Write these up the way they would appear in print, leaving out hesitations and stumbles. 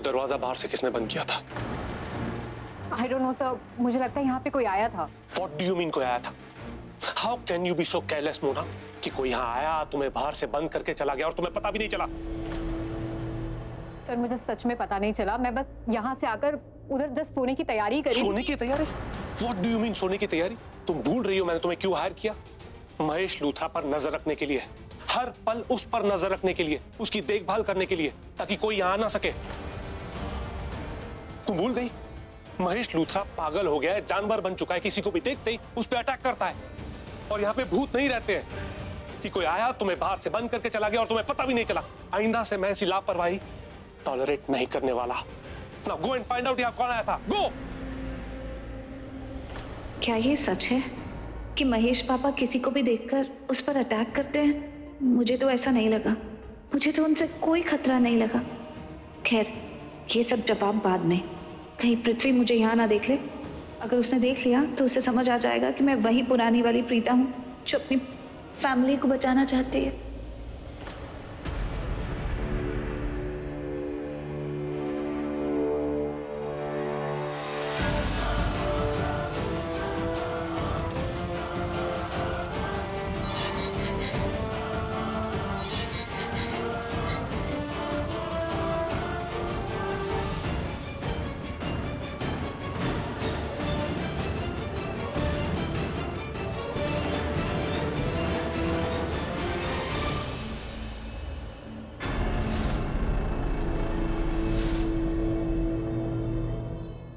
दरवाजा बाहर से किसने बंद किया था? I don't know sir, मुझे लगता है यहाँ पे कोई आया था। What do you mean कोई आया था? How can you be so careless, Mona, कि कोई यहाँ आया, तुम्हें बाहर से बंद करके चला गया और तुम्हें पता भी नहीं चला? सर मुझे सच में पता नहीं चला, मैं बस यहाँ से आकर उधर जस्ट सोने की तैयारी करी। सोने की तैयारी? What do you mean सोने की तैयारी? तुम भूल रही हो मैंने तुम्हें क्यों हायर किया? महेश लूथरा पर नजर रखने के लिए, हर पल उस पर नजर रखने के लिए, उसकी देखभाल करने के लिए, ताकि कोई यहाँ ना सके। तुम भूल गई? महेश लूथरा पागल हो गया है, जानवर बन चुका है, किसी को भी देखते ही उस पर अटैक करता है। और यहाँ पे भूत नहीं रहते हैं कि कोई आया, तुम्हें बाहर से बंद करके चला गया और तुम्हें पता भी नहीं चला। आइंदा से मैं ऐसी लापरवाही टॉलरेट नहीं करने वाला। Now go and find out यहाँ कौन आया था। Go! क्या ये सच है कि महेश पापा किसी को भी देखकर उस पर अटैक करते हैं? मुझे तो ऐसा नहीं लगा, मुझे तो उनसे कोई खतरा नहीं लगा। खैर, ये सब जवाब बाद में। कहीं पृथ्वी मुझे यहाँ ना देख ले। अगर उसने देख लिया तो उसे समझ आ जाएगा कि मैं वही पुरानी वाली प्रीता हूँ जो अपनी फैमिली को बचाना चाहती है।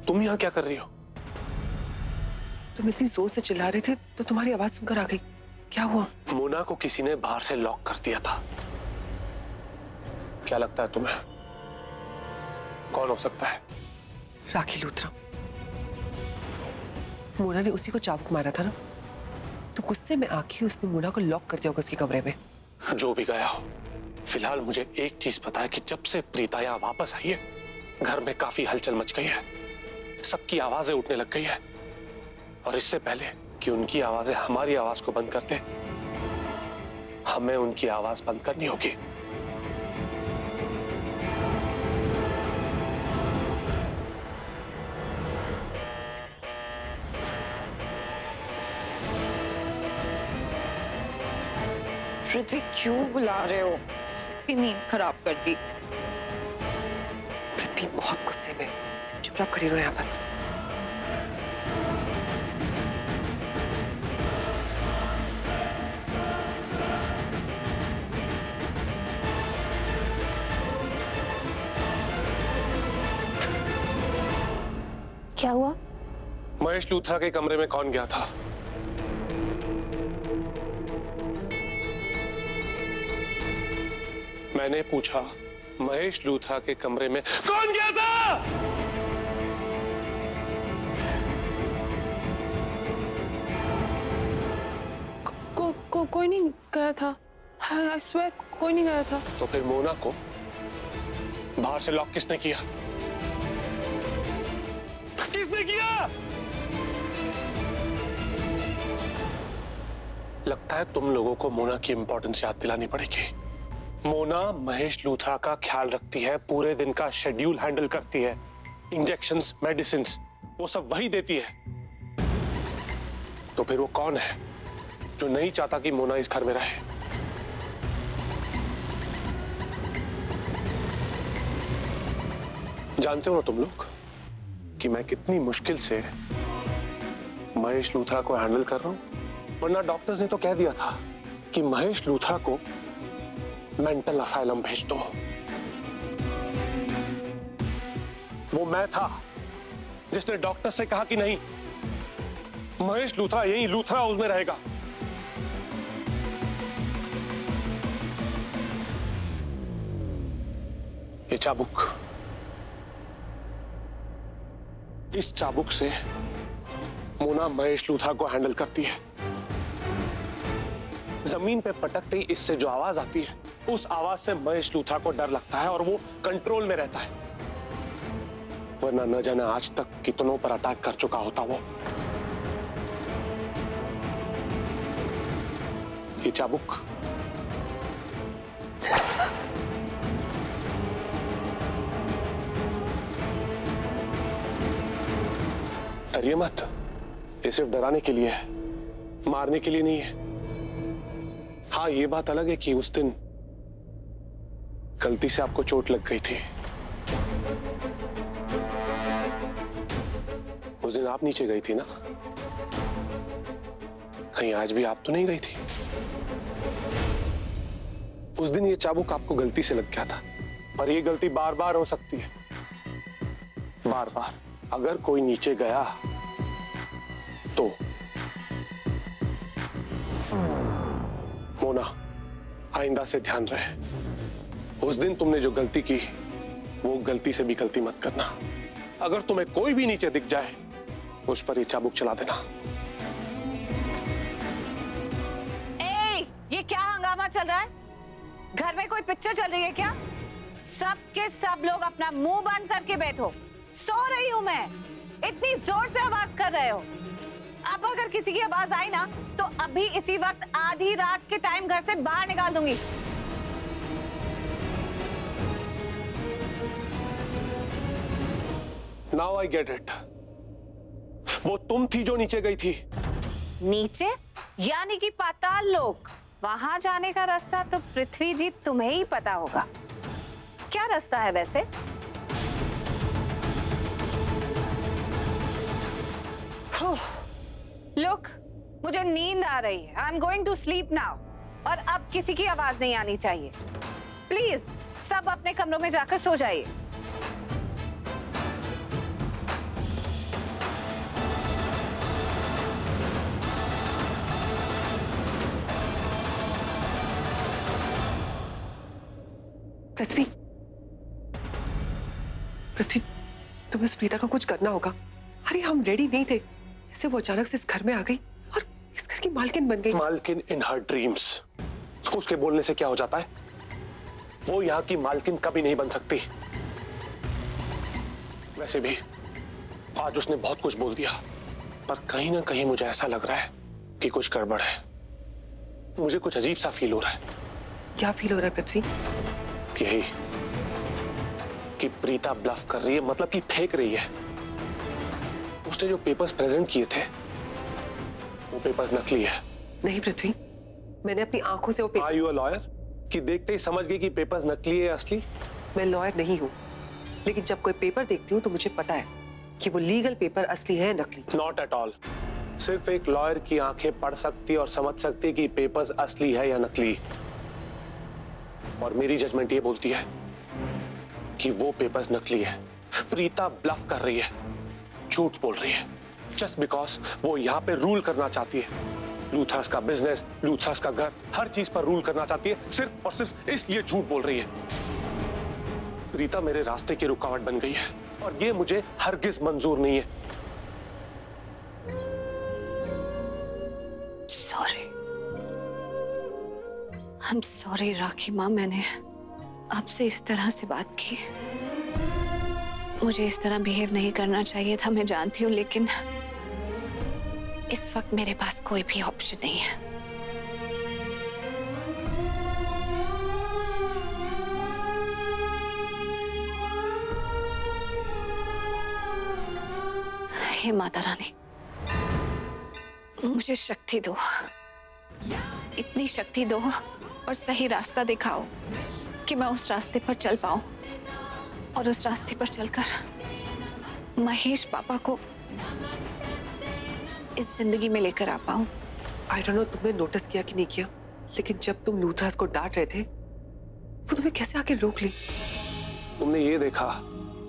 तुम यहाँ क्या कर रही हो? तुम इतनी जोर से चिल्ला रहे थे तो तुम्हारी आवाज सुनकर आ गई। क्या हुआ? मोना को किसी ने बाहर से लॉक कर दिया था। क्या लगता है तुम्हें कौन हो सकता है? राखी लूथरा। मोना ने उसी को चाबुक मारा था ना, तो गुस्से में आके उसने मोना को लॉक कर दिया होगा उसके कमरे में। जो भी गया हो, फिलहाल मुझे एक चीज पता है कि जब से प्रीता यहाँ वापस आई है, घर में काफी हलचल मच गई है, सबकी आवाजें उठने लग गई है। और इससे पहले कि उनकी आवाजें हमारी आवाज को बंद करते, हमें उनकी आवाज बंद करनी होगी। पृथ्वी क्यों बुला रहे हो? सबकी नींद खराब कर दी। पृथ्वी बहुत गुस्से में। चुपचाप खड़ी रहो यहाँ पर। क्या हुआ? महेश लूथरा के कमरे में कौन गया था? मैंने पूछा, महेश लूथरा के कमरे में कौन गया था? कोई नहीं गया था। I swear, कोई नहीं गया था। तो फिर मोना को बाहर से लॉक किसने किया? किसने किया? लगता है तुम लोगों को मोना की इंपॉर्टेंस याद दिलानी पड़ेगी। मोना महेश लूथरा का ख्याल रखती है, पूरे दिन का शेड्यूल हैंडल करती है, इंजेक्शंस, मेडिसिन्स वो सब वही देती है। तो फिर वो कौन है जो नहीं चाहता कि मोना इस घर में रहे? जानते हो ना तुम लोग कि मैं कितनी मुश्किल से महेश लूथरा को हैंडल कर रहा हूं? वरना डॉक्टर्स ने तो कह दिया था कि महेश लूथरा को मेंटल असाइलम भेज दो। वो मैं था जिसने डॉक्टर से कहा कि नहीं, महेश लूथरा यही लूथरा हाउस में रहेगा। ये चाबुक, इस चाबुक से मोना महेश लूथरा को हैंडल करती है। जमीन पे पटकते ही इससे जो आवाज आती है, उस आवाज से महेश लूथरा को डर लगता है और वो कंट्रोल में रहता है। वरना न जाने आज तक कितनों पर अटैक कर चुका होता वो। ये चाबुक डरिए मत, ये सिर्फ डराने के लिए है, मारने के लिए नहीं है। हाँ, ये बात अलग है कि उस दिन गलती से आपको चोट लग गई थी। उस दिन आप नीचे गई थी ना? कहीं आज भी आप तो नहीं गई थी? उस दिन ये चाबुक आपको गलती से लग गया था, पर ये गलती बार बार हो सकती है, बार बार। अगर कोई नीचे गया तो मोना, आइंदा से ध्यान रहे। उस दिन तुमने जो गलती की, वो गलती से भी गलती मत करना। अगर तुम्हें कोई भी नीचे दिख जाए, उस पर ये चाबुक चला देना। ये क्या हंगामा चल रहा है? घर में कोई पिक्चर चल रही है क्या? सब के सब लोग अपना मुंह बंद करके बैठो। सो रही हूं मैं, इतनी जोर से आवाज कर रहे हो। अब अगर किसी की आवाज आई ना, तो अभी इसी वक्त आधी रात के टाइम घर से बाहर निकाल दूंगी। Now I get it. वो तुम थी जो नीचे गई थी। नीचे? यानी कि पाताल लोक। वहां जाने का रास्ता तो पृथ्वी जी तुम्हें ही पता होगा। क्या रास्ता है वैसे? लुक, मुझे नींद आ रही है। I am going to sleep now. और अब किसी की आवाज नहीं आनी चाहिए। प्लीज सब अपने कमरों में जाकर सो जाइए। पृथ्वी, पृथ्वी, तुम्हें इस प्रीता का कुछ करना होगा। अरे हम रेडी नहीं थे, ऐसे वो अचानक से इस घर में आ गई और इस घर की मालकिन बन गई। मालकिन इन हर ड्रीम्स। उसके बोलने से क्या हो जाता है? वो यहाँ की मालकिन कभी नहीं बन सकती। वैसे भी आज उसने बहुत कुछ बोल दिया, पर कहीं ना कहीं मुझे ऐसा लग रहा है कि कुछ गड़बड़ है। मुझे कुछ अजीब सा फील हो रहा है। क्या फील हो रहा है पृथ्वी? यही कि प्रीता ब्लफ कर रही है, मतलब कि फेंक रही है। उसने जो पेपर्स प्रेजेंट किए थे, वो पेपर्स नकली है। नहीं पृथ्वी, मैंने अपनी आंखों से वो paper. Are you a lawyer? कि देखते ही समझ गई कि पेपर्स नकली है असली? मैं लॉयर नहीं हूँ, लेकिन जब कोई पेपर देखती हूँ तो मुझे पता है कि वो लीगल पेपर असली है नकली। Not at all. सिर्फ एक लॉयर की आंखें पढ़ सकती और समझ सकती कि पेपर्स असली है या नकली। और मेरी जजमेंट ये बोलती है कि वो पेपर्स नकली है। प्रीता ब्लफ कर रही है, झूठ बोल रही है, जस्ट बिकॉज वो यहाँ पे रूल करना चाहती है। लूथरस का बिजनेस, लूथरस का घर, हर चीज पर रूल करना चाहती है। सिर्फ और सिर्फ इसलिए झूठ बोल रही है। प्रीता मेरे रास्ते की रुकावट बन गई है और ये मुझे हरगिज मंजूर नहीं है। सॉरी, आई एम सॉरी राखी माँ, मैंने आपसे इस तरह से बात की। मुझे इस तरह बिहेव नहीं करना चाहिए था, मैं जानती हूँ, लेकिन इस वक्त मेरे पास कोई भी ऑप्शन नहीं है। हे माता रानी, मुझे शक्ति दो, इतनी शक्ति दो और सही रास्ता दिखाओ कि मैं उस रास्ते पर चल पाऊं और उस रास्ते पर चलकर महेश पापा को इस जिंदगी में लेकर आ पाऊं। आई डोंट नो तुमने नोटिस किया कि नहीं किया, लेकिन जब तुम लूथरस को डांट रहे थे, वो तुम्हें कैसे आके रोक ली? तुमने ये देखा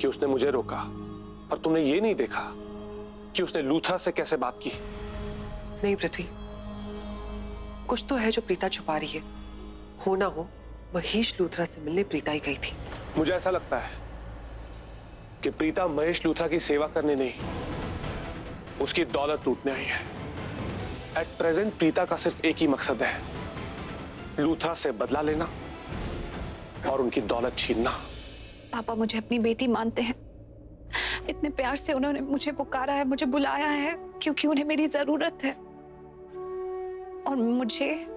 कि उसने मुझे रोका, और तुमने ये नहीं देखा कि उसने लूथरस से कैसे बात की। नहीं पृथ्वी, कुछ तो है जो प्रीता छुपा रही है। हो ना हो महेश लूथरा से मिलने प्रीता ही गई थी। मुझे ऐसा लगता है कि प्रीता महेश लूथरा की सेवा करने नहीं, उसकी दौलत लूटने आई है। एट प्रेजेंट प्रीता का सिर्फ एक ही मकसद है, लूथरा से बदला लेना और उनकी दौलत छीनना। पापा मुझे अपनी बेटी मानते हैं, इतने प्यार से उन्होंने मुझे पुकारा है, मुझे बुलाया है, क्योंकि उन्हें मेरी जरूरत है। और मुझे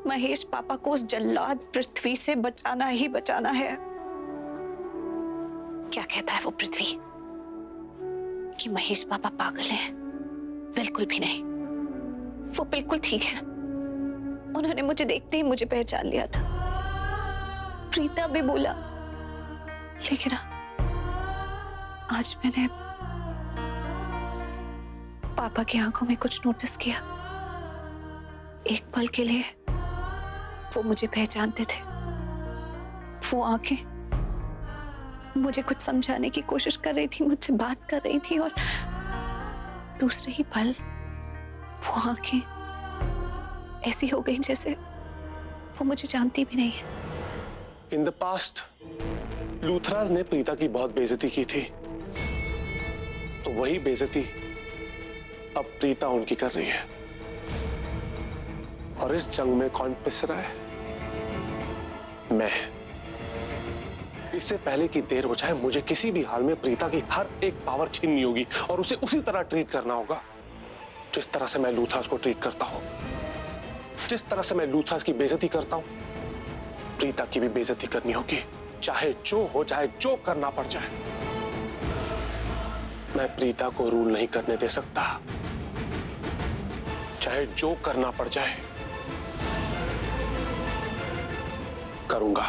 महेश पापा को उस जल्लाद पृथ्वी से बचाना ही बचाना है। क्या कहता है वो पृथ्वी कि महेश पापा पागल हैं? बिल्कुल भी नहीं। वो बिल्कुल ठीक है। उन्होंने मुझे देखते ही मुझे पहचान लिया था। प्रीता भी बोला, लेकिन आज मैंने पापा की आंखों में कुछ नोटिस किया। एक पल के लिए वो मुझे पहचानते थे। वो आंखें मुझे कुछ समझाने की कोशिश कर रही थी, मुझसे बात कर रही थी, और दूसरे ही पल वो आंखें ऐसी हो गई जैसे वो मुझे जानती भी नहीं है। इन द पास्ट लूथराज ने प्रीता की बहुत बेइज्जती की थी, तो वही बेइज्जती अब प्रीता उनकी कर रही है। और इस जंग में कौन पिस रहा है? मैं। इससे पहले कि देर हो जाए, मुझे किसी भी हाल में प्रीता की हर एक पावर छीननी होगी और उसे उसी तरह ट्रीट करना होगा जिस तरह से मैं लूथराज को ट्रीट करता हूं। जिस तरह से मैं लूथराज की बेइज्जती करता हूं, प्रीता की भी बेइज्जती करनी होगी, चाहे जो हो, चाहे जो करना पड़ जाए। मैं प्रीता को रूल नहीं करने दे सकता, चाहे जो करना पड़ जाए करूंगा।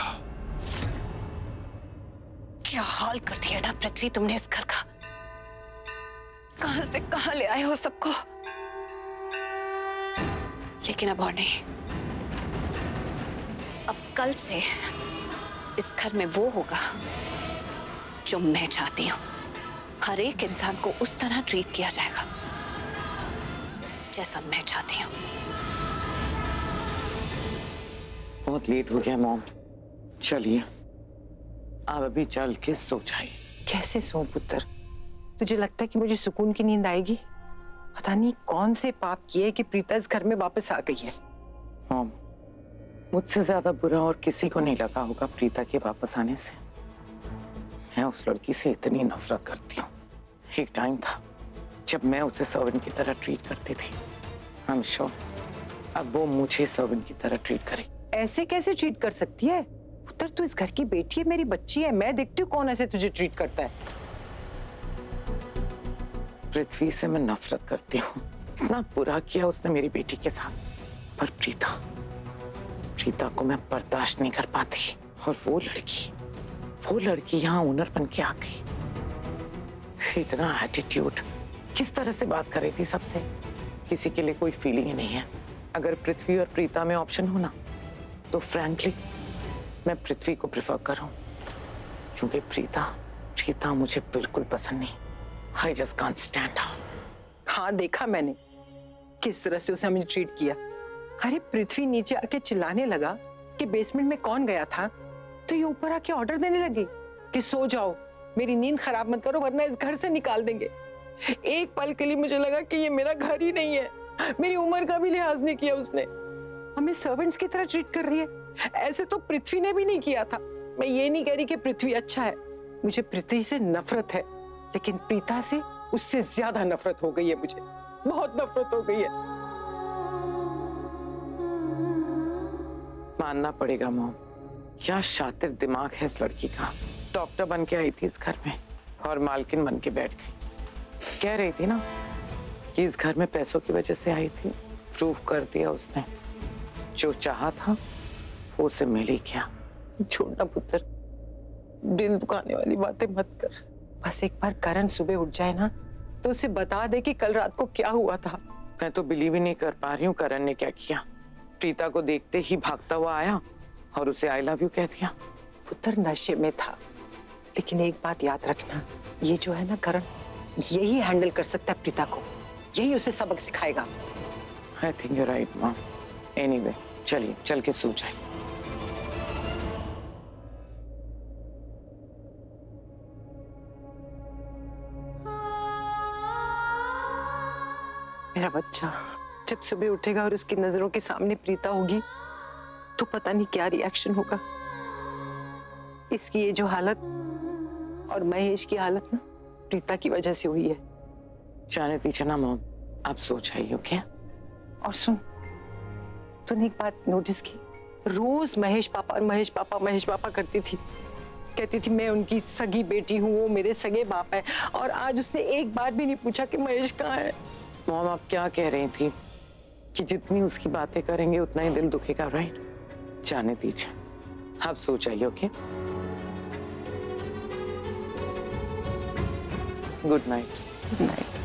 क्या हाल कर दिया ना पृथ्वी तुमने इस घर का। कहां से कहां ले आए हो सबको। लेकिन अब और नहीं। अब कल से इस घर में वो होगा जो मैं चाहती हूं। हर एक इंसान को उस तरह ट्रीट किया जाएगा जैसा मैं चाहती हूं। बहुत लेट हो गया मॉम, चलिए आप अभी चल के सो जाइए। कैसे सो पुत्र? तुझे लगता है कि मुझे सुकून की नींद आएगी? पता नहीं कौन से पाप किए कि प्रीता इस घर में वापस आ गई है। मॉम, मुझसे ज्यादा बुरा और किसी को नहीं लगा होगा प्रीता के वापस आने से। मैं उस लड़की से इतनी नफरत करती हूँ। एक टाइम था जब मैं उसे सर्वेंट की तरह ट्रीट करती थी। आई एम श्योर अब वो मुझे सर्वेंट की तरह ट्रीट करे। ऐसे कैसे ट्रीट कर सकती है पुत्र? तू इस घर की बेटी है, मेरी बच्ची है। मैं देखती हूँ कौन ऐसे तुझे ट्रीट करता है। पृथ्वी से मैं नफरत करती हूँ। इतना बुरा किया उसने मेरी बेटी के साथ, पर प्रीता को मैं बर्दाश्त नहीं कर पाती। और वो लड़की यहाँ ओनर बन के आ गई। इतना एटीट्यूड, किस तरह से बात कर रही थी सबसे। किसी के लिए कोई फीलिंग ही नहीं है। अगर पृथ्वी और प्रीता में ऑप्शन हो ना, तो फ्रैंकली मैं पृथ्वी को प्रेफर करूं, क्योंकि प्रीता मुझे बिल्कुल पसंद नहीं। I just can't stand her. हाँ, देखा मैंने किस तरह से उसने मुझे ट्रीट किया। अरे पृथ्वी नीचे आके चिल्लाने लगा कि बेसमेंट में कौन गया था, तो ये ऊपर आके ऑर्डर देने लगी कि सो जाओ, मेरी नींद खराब मत करो वरना इस घर से निकाल देंगे। एक पल के लिए मुझे लगा कि ये मेरा घर ही नहीं है। मेरी उम्र का भी लिहाज नहीं किया उसने। हमें सर्वेंट्स की तरह ट्रीट कर रही है। ऐसे तो पृथ्वी ने भी नहीं किया था। मैं ये नहीं कह रही कि पृथ्वी अच्छा है, मुझे पृथ्वी से नफरत है, लेकिन प्रीता से उससे ज्यादा नफरत हो गई है। मुझे बहुत नफरत हो गई है। मानना पड़ेगा मॉम, क्या शातिर दिमाग है इस लड़की का। डॉक्टर बन के आई थी इस घर में और मालकिन बन के बैठ गई। कह रही थी ना कि इस घर में पैसों की वजह से आई थी। प्रूव कर दिया उसने। जो चाहा था वो उसे मिल ही गया। छोड़ना पुत्र, दिल दुखाने वाली बातें मत कर। बस एक बार करण सुबह उठ जाए ना, तो उसे बता दे कि कल रात को क्या हुआ था। मैं तो बिलीव ही नहीं कर पा रही हूँ करण ने क्या किया। प्रीता को देखते ही भागता हुआ आया और उसे आई लव यू कह दिया। पुत्र नशे में था, लेकिन एक बात याद रखना, ये जो है ना करण, यही हैंडल कर सकता है प्रीता को। यही उसे सबक सिखाएगा। I think you right mom. Anyway, चलिए चल के सो जाइए। मेरा बच्चा जब सुबह उठेगा और उसकी नजरों के सामने प्रीता होगी, तो पता नहीं क्या रिएक्शन होगा। इसकी ये जो हालत और महेश की हालत ना प्रीता की वजह से हुई है। जाने दीजिए ना मॉम, आप सो जाइए। ओके? और सुन, तूने एक बात नोटिस की? रोज महेश पापा करती थी। कहती थी मैं उनकी सगी बेटी हूँ, वो मेरे सगे बाप है। और आज उसने एक बार भी नहीं पूछा कि महेश कहाँ है। मॉम आप क्या कह रही थी कि जितनी उसकी बातें करेंगे उतना ही दिल दुखेगा, राइट? जाने दीजिए, आप सो जाइए, okay? Good night. Good night.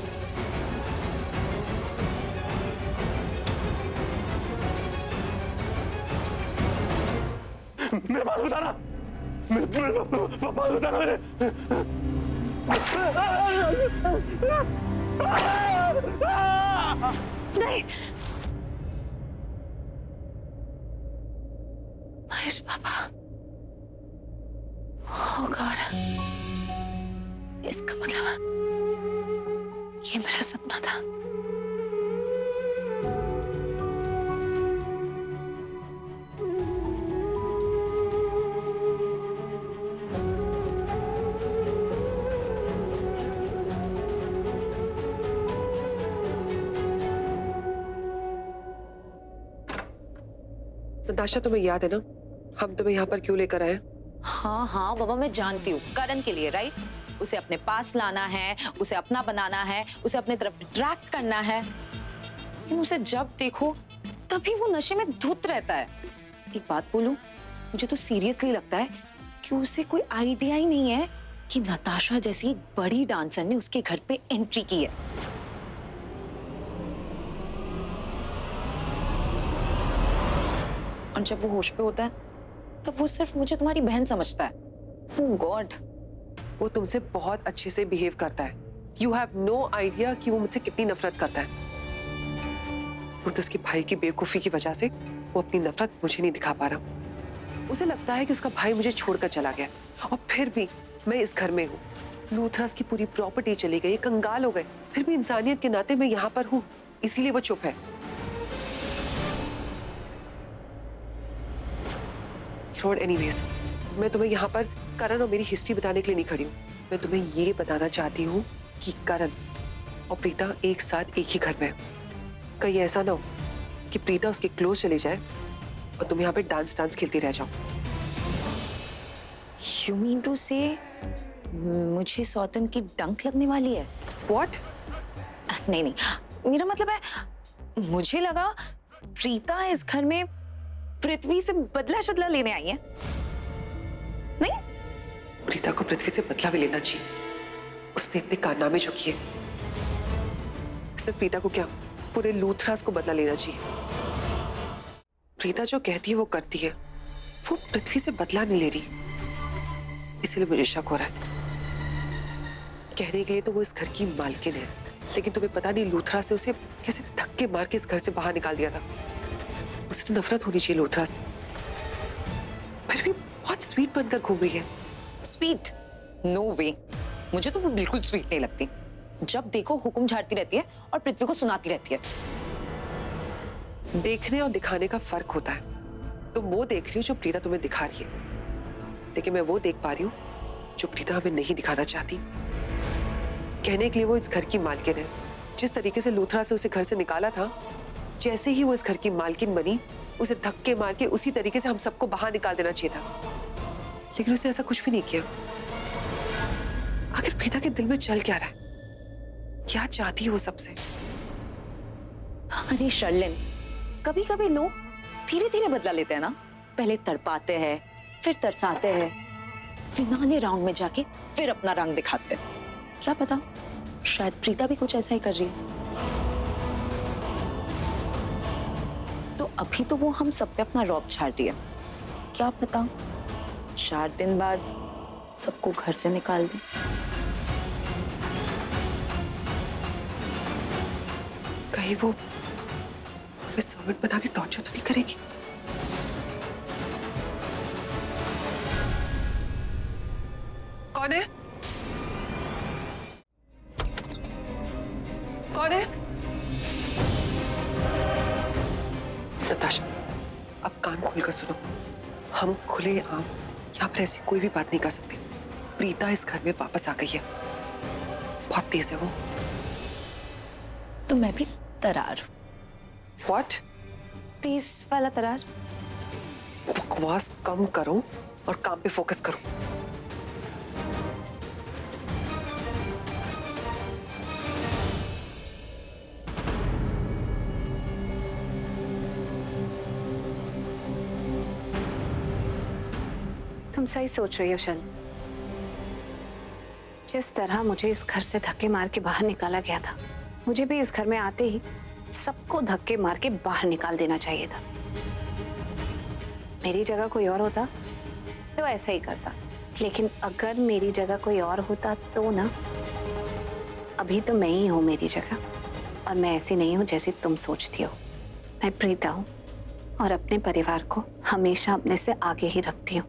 मेरे पास बताना, मेरे पास बताना मेरे। नहीं महेश पापा, ओह गॉड, इसका मतलब ये मेरा सपना था। नताशा, तुम्हें याद है ना हम तुम्हें यहाँ पर क्यों लेकर आए? हाँ हाँ बाबा, मैं जानती हूँ, करण के लिए, राइट? उसे अपने पास लाना है, उसे अपना बनाना है, उसे अपने तरफ अट्रैक्ट करना है। लेकिन उसे जब देखो तभी वो नशे में धुत रहता है। एक बात बोलूं, मुझे तो सीरियसली लगता है कि उसे कोई आइडिया ही नहीं है कि नताशा जैसी एक बड़ी डांसर ने उसके घर पे एंट्री की है। और जब वो होश पे होता है तब वो सिर्फ मुझे तुम्हारी बहन समझता है। ओह गॉड, वो तुमसे बहुत अच्छे से बिहेव करता है। यू हैव नो आइडिया कि वो मुझसे कितनी नफरत करता है। वो तो उसके भाई की बेवकूफी की वजह से वो अपनी नफरत मुझे नहीं दिखा पा रहा। उसे लगता है कि उसका भाई मुझे छोड़कर चला गया, और फिर भी मैं इस घर में हूँ। लूथरस की पूरी प्रॉपर्टी चली गई, कंगाल हो गए, फिर भी इंसानियत के नाते मैं यहाँ पर हूँ, इसीलिए वो चुप है। एनीवेज, मैं तुम्हें यहाँ पर करण और मेरी हिस्ट्री बताने के लिए नहीं खड़ी हूँ। मैं तुम्हें ये बताना चाहती हूँ कि करण और प्रीता एक साथ एक ही घर में है। कहीं ऐसा ना हो कि प्रीता उसके क्लोज चली जाए और तुम यहाँ पे डांस खेलती रह जाओ। You mean to say मुझे सौतन की डंक लगने वाली है? What? नहीं नहीं, मेरा मतलब है, मुझे लगा प्रीता इस घर में पृथ्वी से बदला शदला लेने आई है। नहीं, प्रीता को पृथ्वी से बदला भी लेना चाहिए। उसने इतने कारनामे जो किए, सिर्फ प्रीता को क्या, पूरे लूथरास को बदला लेना चाहिए। प्रीता जो कहती है वो करती है, वो पृथ्वी से बदला नहीं ले रही, इसलिए मुझे शक हो रहा है। कहने के लिए तो वो इस घर की मालकिन है, लेकिन तुम्हें पता नहीं लूथरा से उसे कैसे धक्के मार के इस घर से बाहर निकाल दिया था। उसे तो नफरत होनी चाहिए लूथरा से, फिर भी बहुत स्वीट बनकर घूम रही है। स्वीट? नो वे, मुझे तो वो बिल्कुल स्वीट नहीं लगती। जब देखो हुक्म झाड़ती रहती है और पृथ्वी को सुनाती रहती है। देखने और दिखाने का फर्क होता है। तुम वो देख रही हो जो प्रीता तुम्हें दिखा रही है, लेकिन मैं वो देख पा रही हूँ जो प्रीता हमें नहीं दिखाना चाहती। कहने के लिए वो इस घर की मालकिन है। जिस तरीके से लूथरा से उसे घर से निकाला था, जैसे ही वो इस घर की मालकिन बनी, उसे धक्के मार के उसी तरीके से हम सबको बाहर निकाल देना चाहिए था, लेकिन उसे ऐसा कुछ भी नहीं किया। आखिर प्रीता के दिल में चल क्या रहा है? क्या चाहती है वो सबसे? अरे शर्लिन, कभी कभी लोग धीरे धीरे बदला लेते हैं ना। पहले तड़पाते हैं, फिर तरसाते हैं, फिनाले राउंड में जाके फिर अपना रंग दिखाते हैं। क्या पता, शायद प्रीता भी कुछ ऐसा ही कर रही है। तो अभी तो वो हम सब पे अपना रौब झाड़ रही है। क्या पता 4 दिन बाद सबको घर से निकाल दे। कहीं वो हमें सर्वेंट बना के टॉर्चर तो नहीं करेगी? कौन है? कौन है? नताशा, अब कान खोलकर सुनो। हम खुले आम यहाँ पर ऐसी कोई भी बात नहीं कर सकते। प्रीता इस घर में वापस आ गई है, बहुत तेज है वो। तो मैं भी तरार। What? तेज वाला तरार। बकवास कम करो और काम पे फोकस करो। तुम सही सोच रही हो शर्लिन। जिस तरह मुझे इस घर से धक्के मार के बाहर निकाला गया था, मुझे भी इस घर में आते ही सबको धक्के मार के बाहर निकाल देना चाहिए था। मेरी जगह कोई और होता तो ऐसा ही करता, लेकिन अगर मेरी जगह कोई और होता तो ना, अभी तो मैं ही हूँ मेरी जगह, और मैं ऐसी नहीं हूँ जैसी तुम सोचती हो। मैं प्रीता हूँ और अपने परिवार को हमेशा अपने से आगे ही रखती हूँ,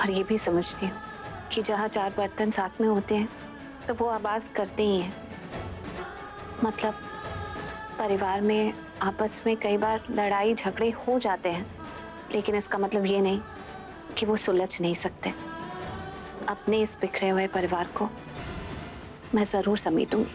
और ये भी समझती हूँ कि जहाँ चार बर्तन साथ में होते हैं तो वो आवाज करते ही हैं। मतलब परिवार में आपस में कई बार लड़ाई झगड़े हो जाते हैं, लेकिन इसका मतलब ये नहीं कि वो सुलझ नहीं सकते। अपने इस बिखरे हुए परिवार को मैं जरूर समेटूंगी।